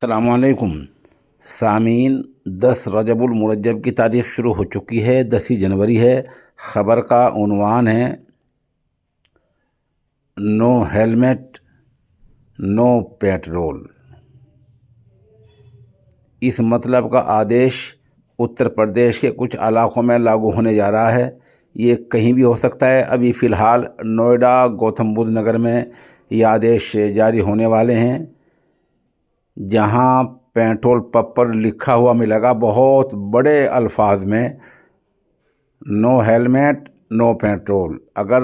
السلام علیکم سامعین، 10 رجب المرجب کی تاریخ شروع ہو چکی ہے، 10 جنوری ہے۔ خبر کا عنوان ہے نو ہیلمٹ نو پیٹرول۔ اس مطلب کا آدیش اتر پردیش کے کچھ علاقوں میں لاگو ہونے جا رہا ہے۔ یہ کہیں بھی ہو سکتا ہے۔ ابھی فی الحال نوئیڈا، گوتم بدھ نگر میں یہ آدیش جاری ہونے والے ہیں، جہاں پیٹرول پمپ پر لکھا ہوا ملے گا بہت بڑے الفاظ میں، نو ہیلمٹ نو پیٹرول۔ اگر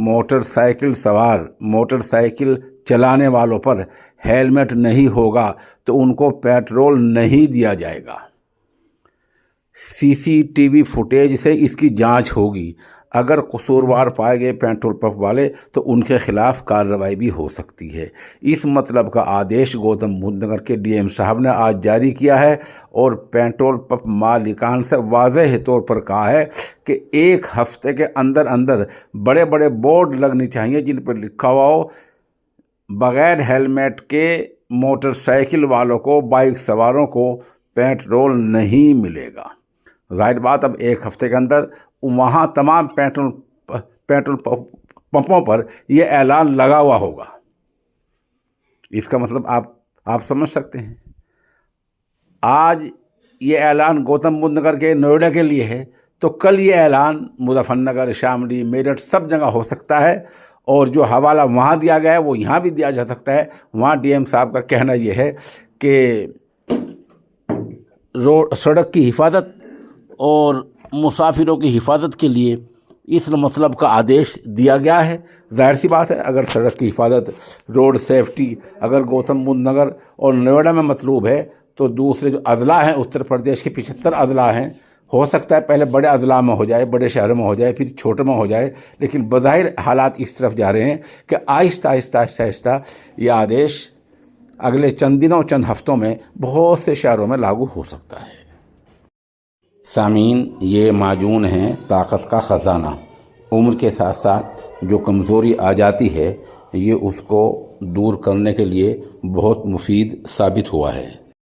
موٹر سائیکل سوار، موٹر سائیکل چلانے والوں پر ہیلمٹ نہیں ہوگا تو ان کو پیٹرول نہیں دیا جائے گا۔ سی سی ٹی وی فوٹیج سے اس کی جانچ ہوگی۔ اگر قصوروار پائے گئے پیٹرول پمپ والے تو ان کے خلاف کارروائی بھی ہو سکتی ہے۔ اس مطلب کا آدیش گوتم بدھ نگر کے ڈی ایم صاحب نے آج جاری کیا ہے اور پیٹرول پمپ مالکان سے واضح طور پر کہا ہے کہ ایک ہفتے کے اندر بڑے بڑے بورڈ لگنے چاہیے جن پر لکھا ہوا ہو بغیر ہیلمٹ کے موٹر سائیکل والوں کو، بائک سواروں کو پیٹرول نہیں ملے گا۔ ظاہر بات، اب ایک ہفتے کے اندر وہاں تمام پیٹرول پمپوں پر یہ اعلان لگا ہوا ہوگا۔ اس کا مطلب آپ سمجھ سکتے ہیں۔ آج یہ اعلان گوتم بدھ نگر کے، نوئیڈا کے لیے ہے، تو کل یہ اعلان مظفر نگر، شاملی، میرٹھ سب جگہ ہو سکتا ہے، اور جو حوالہ وہاں دیا گیا ہے وہ یہاں بھی دیا جا سکتا ہے۔ وہاں ڈی ایم صاحب کا کہنا یہ ہے کہ سڑک کی حفاظت اور مسافروں کی حفاظت کے لیے اس مطلب کا آدیش دیا گیا ہے۔ ظاہر سی بات ہے، اگر سڑک کی حفاظت، روڈ سیفٹی اگر گوتم بدھ نگر اور نوئیڈا میں مطلوب ہے تو دوسرے جو اضلاع ہیں اتر پردیش کے 75 اضلاع ہیں، ہو سکتا ہے پہلے بڑے اضلاع میں ہو جائے، بڑے شہروں میں ہو جائے، پھر چھوٹے میں ہو جائے، لیکن بظاہر حالات اس طرف جا رہے ہیں کہ آہستہ آہستہ یہ آدیش اگلے چند دنوں، چند ہفتوں میں بہت سے شہروں میں لاگو ہو سکتا ہے۔ سامعین، یہ معجون ہے طاقت کا خزانہ۔ عمر کے ساتھ ساتھ جو کمزوری آ جاتی ہے، یہ اس کو دور کرنے کے لیے بہت مفید ثابت ہوا ہے۔